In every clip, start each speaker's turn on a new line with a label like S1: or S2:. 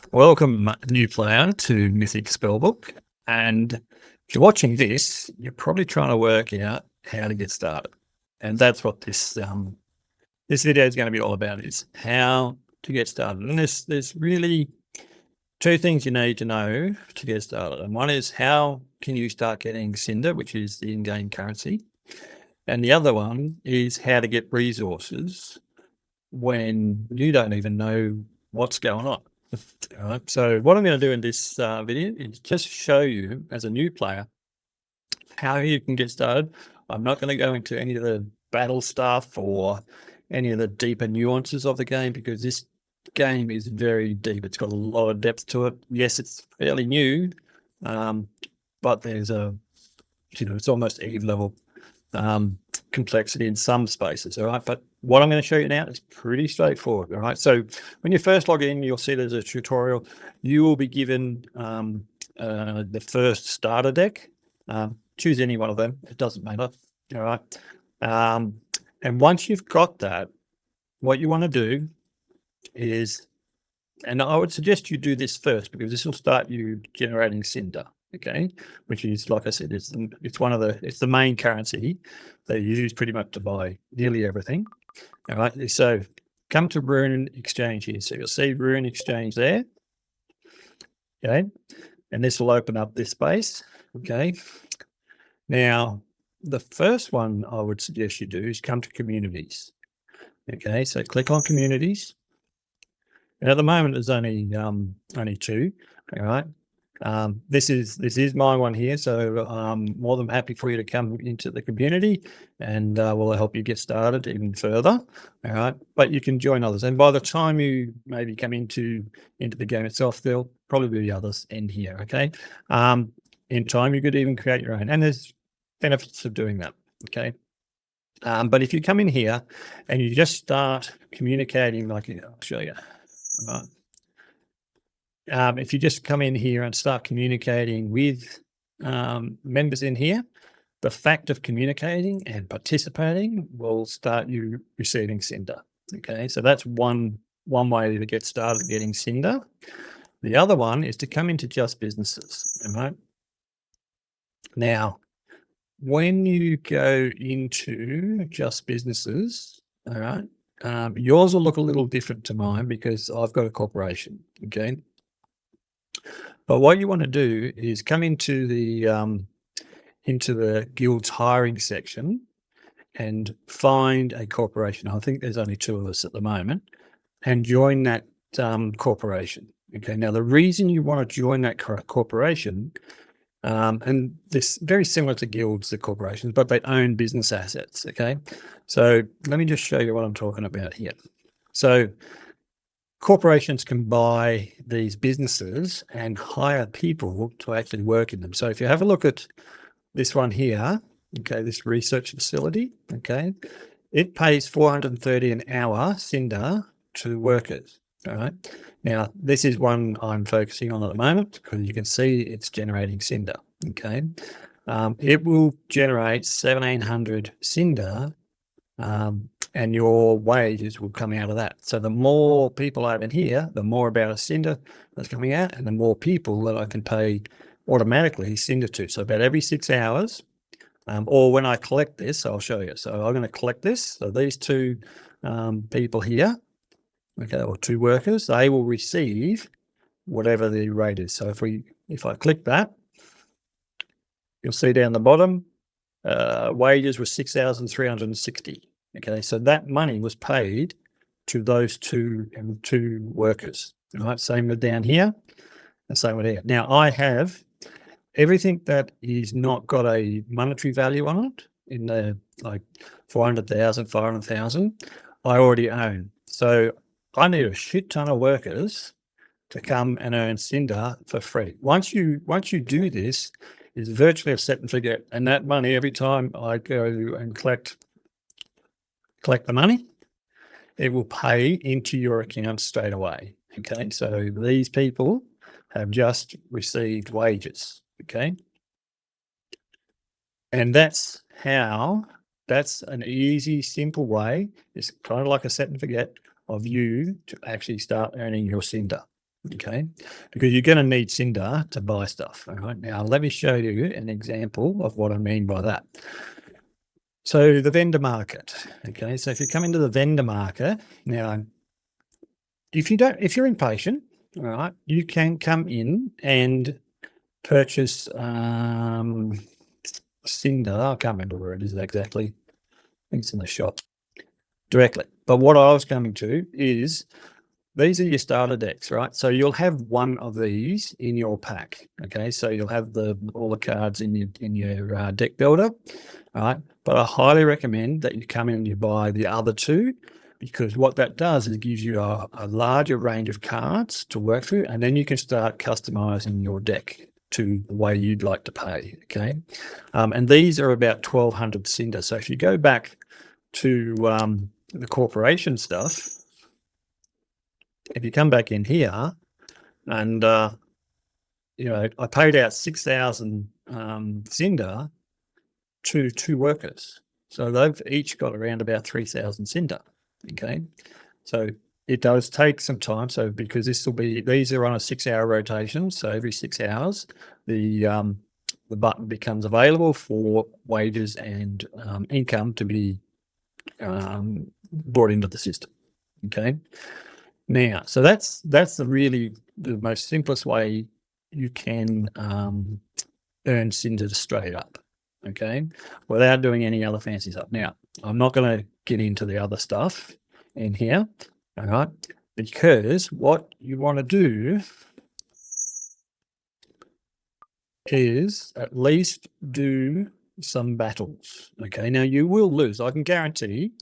S1: Welcome, new player, to Mythic Spell Book. And if you're watching this, you're probably trying to work out how to get started. And that's what this video is going to be all about: is how to get started. And there's really two things you need to know to get started. And one is, how can you start getting Cinder, which is the in-game currency, and the other one is how to get resources when you don't even know what's going on. All right. So what I'm going to do in this video is just show you, as a new player, how you can get started. I'm not going to go into any of the battle stuff or any of the deeper nuances of the game, because this game is very deep. It's got a lot of depth to it. Yes, it's fairly new, but there's it's almost Eve level complexity in some spaces. All right. But what I'm going to show you now is pretty straightforward. All right. So when you first log in, you'll see there's a tutorial. You will be given the first starter deck. Choose any one of them. It doesn't matter. All right. And once you've got that, what you want to do is, and I would suggest you do this first, because this will start you generating Cinder. Okay, which is, like I said, it's the main currency they use pretty much to buy nearly everything. All right, so come to Rune Exchange here. So you'll see Rune Exchange there. Okay, and this will open up this space. Okay, now the first one I would suggest you do is come to Communities. Okay, so click on Communities. And at the moment, there's only two. All right. This is my one here, so I'm more than happy for you to come into the community, and we'll help you get started even further. All right, but you can join others, and by the time you maybe come into the game itself, there'll probably be others in here. Okay, in time you could even create your own, and there's benefits of doing that. Okay, but if you come in here and you just start communicating, like, I'll show you. If you just come in here and start communicating with members in here, the fact of communicating and participating will start you receiving Cinder. Okay, so that's one way to get started getting Cinder. The other one is to come into Just Businesses. All right. Now, when you go into Just Businesses, all right, yours will look a little different to mine because I've got a corporation. Okay. But what you want to do is come into the guild's hiring section and find a corporation. I think there's only two of us at the moment, and join that corporation. Okay. Now, the reason you want to join that corporation, and this very similar to guilds, the corporations, but they own business assets. Okay. So let me just show you what I'm talking about here. So corporations can buy these businesses and hire people to actually work in them. So if you have a look at this one here, okay, this research facility, okay, it pays 430 an hour Cinder to workers. All right. Now, this is one I'm focusing on at the moment because you can see it's generating Cinder. Okay. It will generate 1,700 Cinder, and your wages will come out of that. So the more people over here, the more about a Cinder that's coming out, and the more people that I can pay automatically Cinder to. So about every 6 hours, or when I collect this, I'll show you. So I'm going to collect this. So these two people here, okay, or two workers, they will receive whatever the rate is. So if I click that, you'll see down the bottom, wages were 6,360. Okay, so that money was paid to those two workers. All right, same with down here, and same with here. Now, I have everything that is not got a monetary value on it, in the like 400,000, 500,000, I already own. So I need a shit ton of workers to come and earn Cinder for free. Once you do this, it's virtually a set and forget. And that money, every time I go and collect the money, it will pay into your account straight away. Okay, so these people have just received wages. Okay, and that's an easy, simple way. It's kind of like a set and forget of you to actually start earning your Cinder. okay? Because you're going to need Cinder to buy stuff. All right. Now, let me show you an example of what I mean by that. So the vendor market. Okay. So if you come into the vendor market now, if you're impatient, all right, you can come in and purchase Cinder. I can't remember where it is exactly. I think it's in the shop directly. But what I was coming to is these are your starter decks, right? So you'll have one of these in your pack. Okay, so you'll have all the cards in your deck builder, all right? But I highly recommend that you come in and you buy the other two, because what that does is it gives you a larger range of cards to work through, and then you can start customizing your deck to the way you'd like to play. Okay, and these are about 1,200 Cinder. So if you go back to the corporation stuff, if you come back in here, and I paid out 6,000 Cinder to 2 workers, so they've each got around about 3,000 Cinder. Okay, so it does take some time. So because these are on a 6-hour rotation, so every 6 hours the button becomes available for wages and income to be brought into the system. Okay. Now, so that's the most simplest way you can earn Cinder straight up, okay, without doing any other fancy stuff. Now, I'm not going to get into the other stuff in here, all right, because what you want to do is at least do some battles. Okay, now you will lose. I can guarantee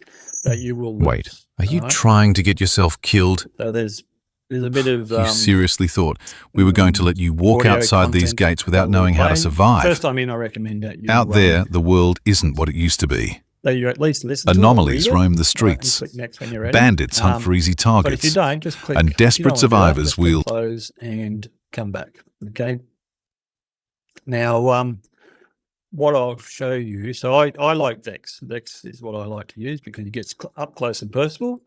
S1: that you will lose.
S2: Wait, are you trying to get yourself killed?
S1: So there's a bit of...
S2: You seriously thought we were going to let you walk outside these gates without knowing how to survive?
S1: First time in, I recommend that you...
S2: Out there, the world isn't what it used to be.
S1: That you at least listen
S2: Anomalies
S1: to it,
S2: roam the streets.
S1: Click next when you're ready.
S2: Bandits hunt for easy targets.
S1: But if you don't, just click...
S2: And desperate survivors will...
S1: close and come back, okay? Now, what I'll show you, so I like Vex. Vex is what I like to use because it gets up close and personal,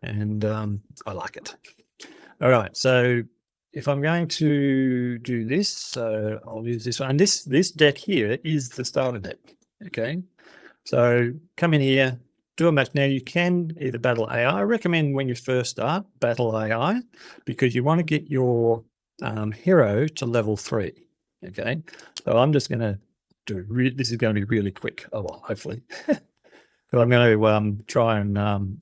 S1: and I like it. All right, so if I'm going to do this, so I'll use this one. And this deck here is the starter deck, okay? So come in here, do a match. Now you can either battle AI. I recommend when you first start, battle AI, because you want to get your hero to level 3, okay? So I'm just going to this is going to be really quick. Oh, well, hopefully. So I'm going to try and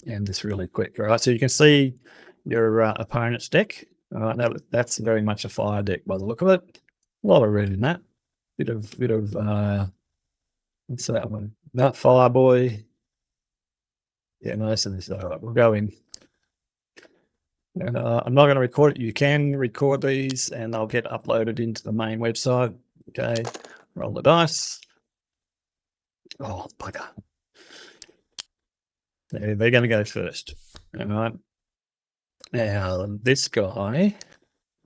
S1: end this really quick. All right, so you can see your opponent's deck. All right, that's very much a fire deck by the look of it. A lot of red in that. Bit of what's that one? That fire boy. Yeah, most of this. All right, we'll go in. And I'm not going to record it. You can record these, and they'll get uploaded into the main website. Okay. Roll the dice. Oh, bugger. They're going to go first. All right. Now, this guy,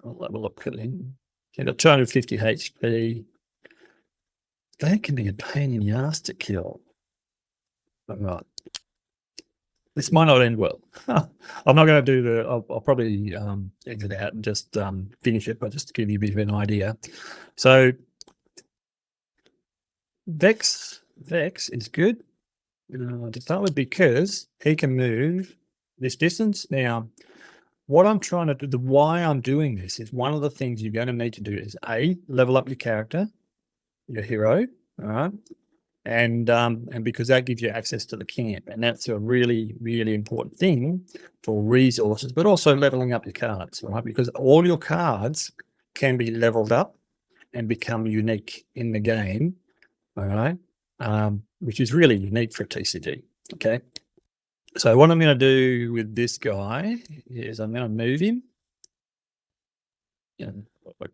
S1: I'll have a look at him. He's got 250 HP. That can be a pain in the ass to kill. All right. This might not end well. I'm not going to do I'll probably exit out and just finish it, but just to give you a bit of an idea. So, Vex is good to start with because he can move this distance. Now, what I'm trying to do, why I'm doing this is one of the things you're going to need to do is level up your character, your hero, all right, and because that gives you access to the camp, and that's a really, really important thing for resources, but also leveling up your cards, right? Because all your cards can be leveled up and become unique in the game. All right, which is really unique for a TCG. Okay, so what I'm going to do with this guy is I'm going to move him. Yeah, I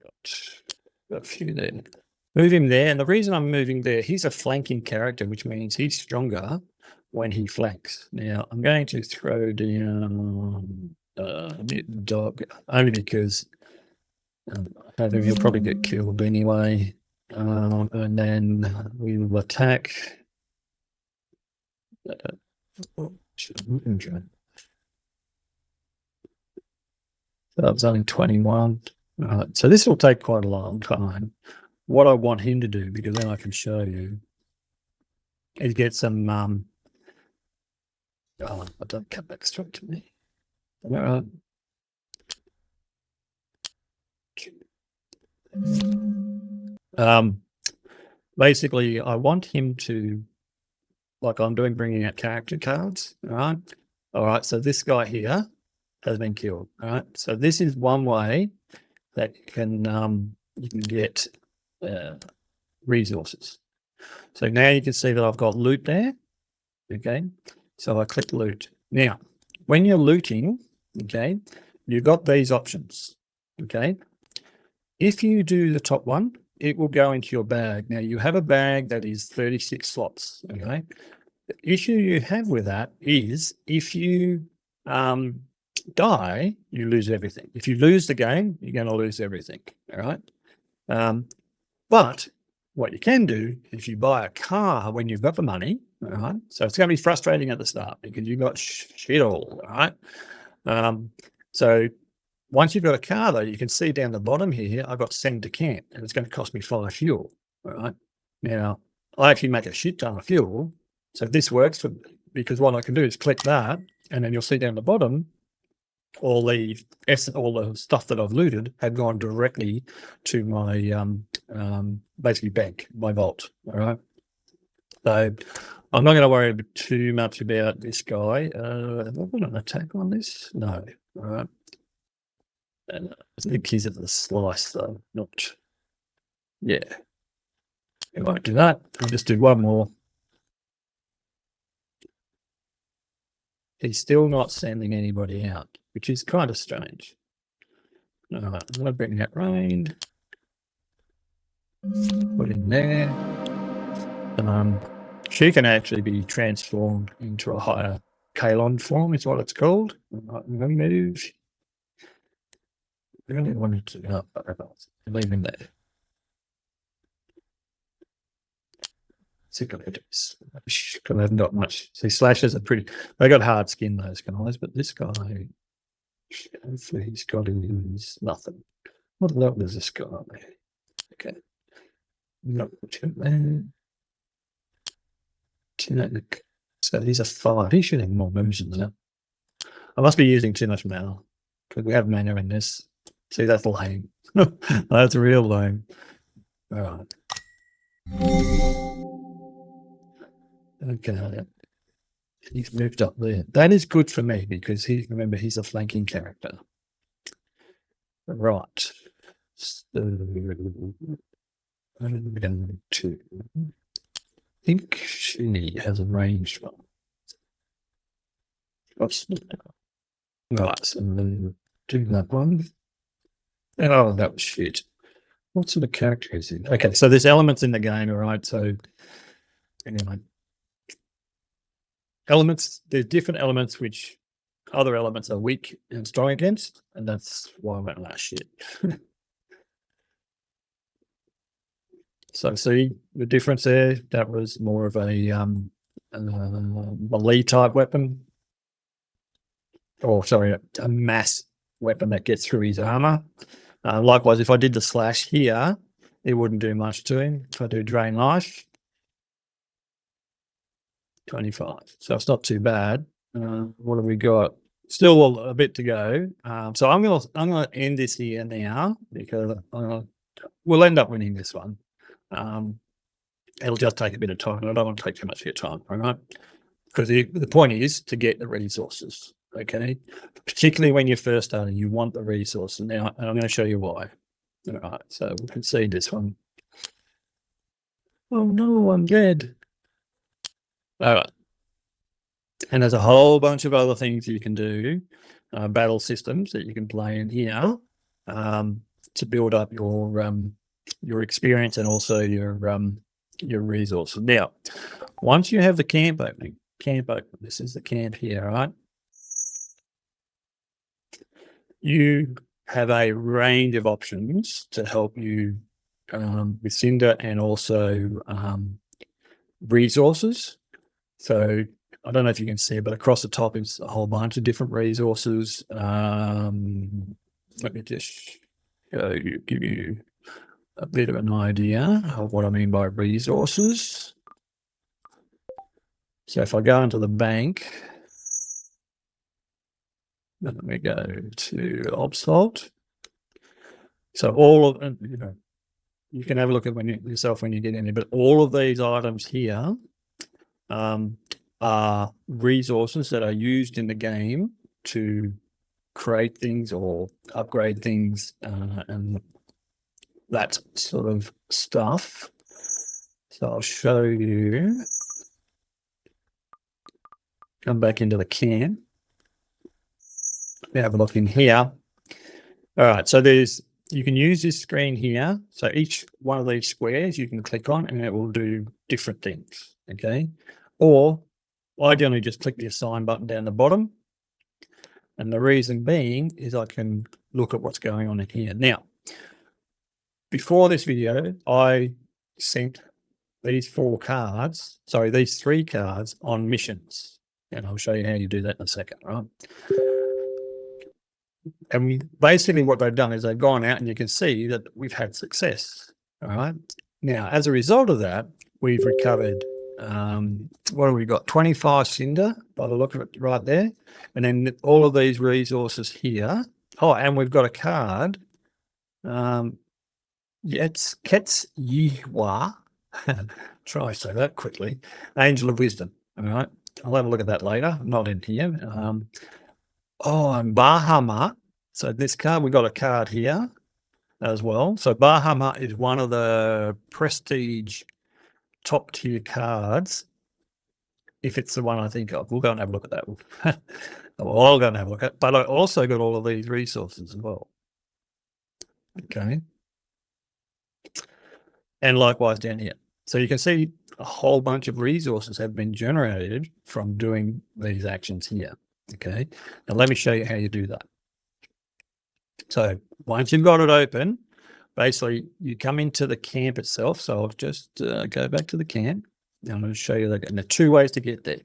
S1: got a few there. Move him there, and the reason I'm moving there, he's a flanking character, which means he's stronger when he flanks. Now I'm going to throw down Mutant Dog only because I think he'll probably get killed anyway. And then we will attack. That was only 21. So this will take quite a long time. What I want him to do, because then I can show you, is get some. I don't come back straight to me. Basically, I want him to, like I'm doing, bringing out character cards. All right. So this guy here has been killed. All right. So this is one way that you can get resources. So now you can see that I've got loot there. Okay. So I click loot. Now, when you're looting, okay, you've got these options. Okay. If you do the top one, it will go into your bag. Now you have a bag that is 36 slots. Okay. The issue you have with that is if you die, you lose everything. If you lose the game, you're going to lose everything. All right. But what you can do is you buy a car when you've got the money. All right. So it's going to be frustrating at the start because you've got shit all. All right. So once you've got a car, though, you can see down the bottom here, I've got send to camp, and it's going to cost me 5 fuel. All right. Now, I actually make a shit ton of fuel. So this works for me because what I can do is click that, and then you'll see down the bottom, all the stuff that I've looted had gone directly to my basically bank, my vault. All right. So I'm not going to worry too much about this guy. Have I got an attack on this? No. All right. And I think he's at the slice, though. Not. Yeah. I won't do that. I'll just do one more. He's still not sending anybody out, which is kind of strange. All right, I'm going to bring that round. Put in there. She can actually be transformed into a higher Kalon form, is what it's called. I'm going to move. I really wanted to leave him there. Because I haven't got much. See, slashes are pretty. They got hard skin, those guys, but this guy, hopefully, he's got in his nothing. What the hell does this guy? Okay. Not so these are 5. He should have more moves than that. I must be using too much mana because we have mana in this. See, that's lame. That's real lame. All right. Okay. He's moved up there. That is good for me because remember, he's a flanking character. Right. So, I'm going to think she has a ranged one. Right, so then do that one. Oh, that was shit. What sort of character is he? Okay, so there's elements in the game, all right? So, anyway. Elements, there's different elements which other elements are weak and strong against, and that's why I went last shit. So see the difference there? That was more of a melee type weapon. Or sorry, a mass weapon that gets through his armor. Likewise, if I did the slash here, it wouldn't do much to him. If I do drain life, 25. So it's not too bad. What have we got? Still a bit to go. So I'm gonna end this here now because we'll end up winning this one. It'll just take a bit of time. I don't want to take too much of your time, all right? Because the point is to get the resources. Okay, particularly when you're first starting, you want the resources. Now, and I'm going to show you why. All right, so we can see this one. Oh no, I'm dead. All right, and there's a whole bunch of other things you can do, battle systems that you can play in here to build up your experience and also your resources. Now, once you have the camp opening, this is the camp here, all right? You have a range of options to help you with Cinder and also resources. So I don't know if you can see, but across the top is a whole bunch of different resources. let me just give you a bit of an idea of what I mean by resources. So if I go into the bank, let me go to Obsalt. So all of, you can have a look at yourself when you get in there, but all of these items here are resources that are used in the game to create things or upgrade things and that sort of stuff. So I'll show you. Come back into the camp. Have a look in here. All right, so you can use this screen here. So each one of these squares you can click on and it will do different things, okay? Or I generally just click the assign button down the bottom. And the reason being is I can look at what's going on in here. Now, before this video, I sent these three cards on missions. And I'll show you how you do that in a second, right? And basically what they've done is they've gone out and you can see that we've had success, all right? Now, as a result of that, we've recovered, what have we got? 25 Cinder, by the look of it right there. And then all of these resources here. Oh, and we've got a card. It's Ket's Yiwa. Try to say that quickly. Angel of Wisdom, all right? I'll have a look at that later. Not in here. And Bahamut. So this card, we got a card here as well. So Bahamut is one of the prestige top tier cards. If it's the one I think of, we'll go and have a look at that. Well, I'll go and have a look at it. But I also got all of these resources as well. Okay. And likewise down here. So you can see a whole bunch of resources have been generated from doing these actions here. Okay. Now let me show you how you do that. So once you've got it open, basically you come into the camp itself. So I'll just go back to the camp. Now I'm going to show you that. And there are two ways to get there.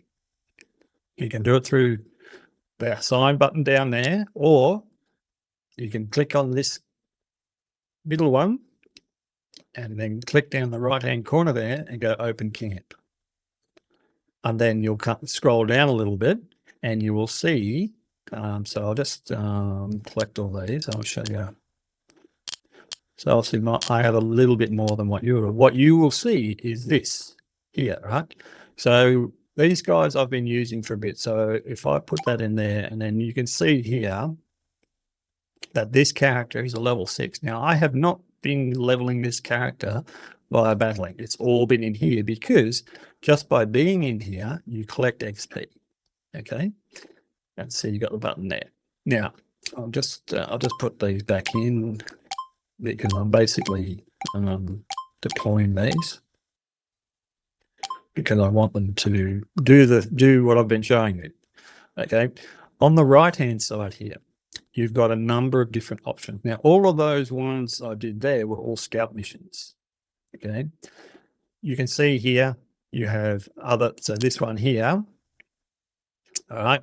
S1: You can do it through the assign button down there, or you can click on this middle one and then click down the right-hand corner there and go open camp. And then you'll scroll down a little bit and you will see, so I'll just collect all these. I'll show you. So obviously I have a little bit more than what you will see is this here, right? So these guys I've been using for a bit. So if I put that in there, and then you can see here that this character is a level 6. Now I have not been leveling this character via battling. It's all been in here because just by being in here, you collect XP. Okay. And so you got the button there. Now I'll just put these back in because I'm basically deploying these because I want them to do what I've been showing you. Okay. On the right-hand side here, you've got a number of different options. Now, all of those ones I did there were all scout missions. Okay. You can see here you have so this one here, all right,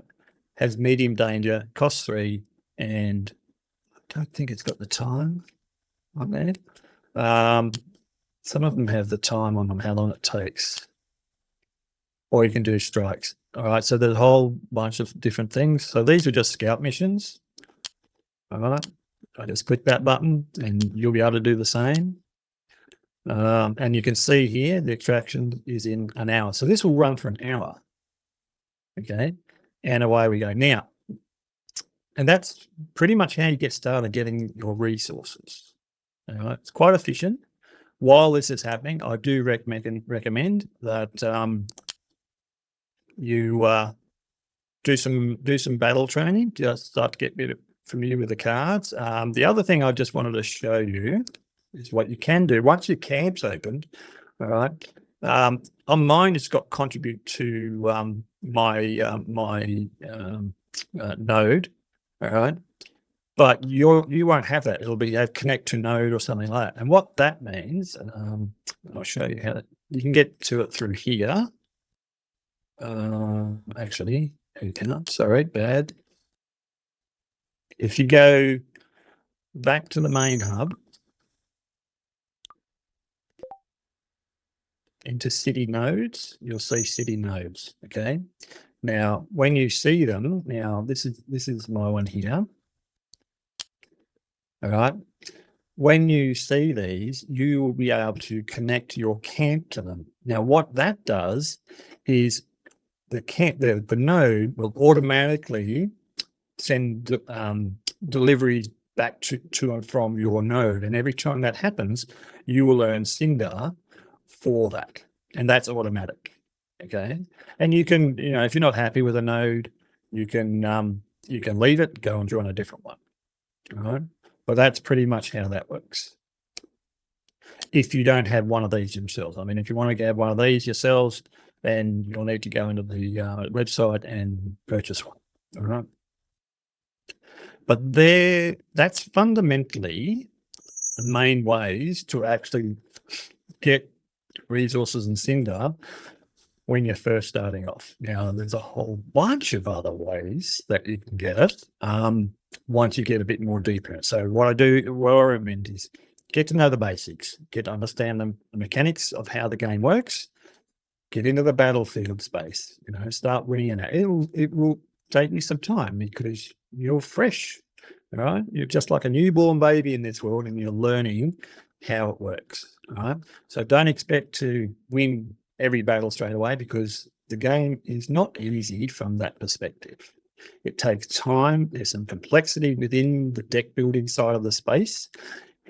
S1: has medium danger, costs 3, and I don't think it's got the time on there. Some of them have the time on them, how long it takes. Or you can do strikes. All right, so there's a whole bunch of different things. So these are just scout missions. All right, I just click that button and you'll be able to do the same. And you can see here the extraction is in an hour. So this will run for an hour. Okay, and away we go. Now, and that's pretty much how you get started getting your resources. All right, it's quite efficient. While this is happening, I do recommend that you do some battle training, just start to get a bit familiar with the cards. The other thing I just wanted to show you is what you can do once your camp's opened. All right, on mine it's got contribute to my node. All right, but you won't have that. It'll be connect to node or something like that. And what that means, I'll show you how you can get to it through here. Actually, you cannot. Sorry, bad. If you go back to the main hub into city nodes, you'll see city nodes. Okay. Now, when you see them, now this is my one here. All right. When you see these, you will be able to connect your camp to them. Now, what that does is the node will automatically send deliveries back to and from your node. And every time that happens, you will earn Cinder for that. And that's automatic. Okay. And you can, if you're not happy with a node, you can leave it, go and join a different one. All right. But that's pretty much how that works. If you don't have one of these yourselves, I mean, if you want to get one of these yourselves, then you'll need to go into the website and purchase one. All right. But that's fundamentally the main ways to actually get resources in Cinder when you're first starting off. Now, there's a whole bunch of other ways that you can get it once you get a bit more deeper. So what I recommend is get to know the basics, get to understand the mechanics of how the game works, get into the battlefield space, start winning it. It will take you some time because you're fresh, all right? You're just like a newborn baby in this world and you're learning how it works, all right? So don't expect to win every battle straight away because the game is not easy from that perspective. It takes time. There's some complexity within the deck building side of the space,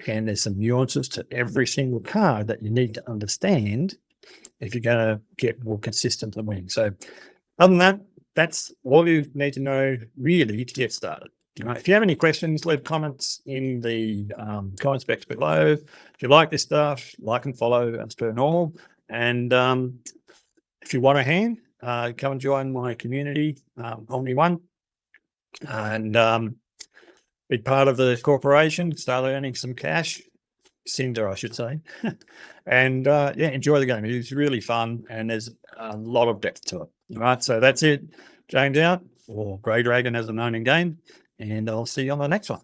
S1: and there's some nuances to every single card that you need to understand if you're going to get more consistent and winning. So other than that, that's all you need to know really to get started. If you have any questions, leave comments in the comment specs below. If you like this stuff, like and follow as per normal. And if you want a hand, come and join my community, Omni One, and be part of the corporation, start earning some cash, Cinder, I should say. And enjoy the game. It is really fun and there's a lot of depth to it. All right, so that's it. James out, or Grey Dragon as I'm known in game, and I'll see you on the next one.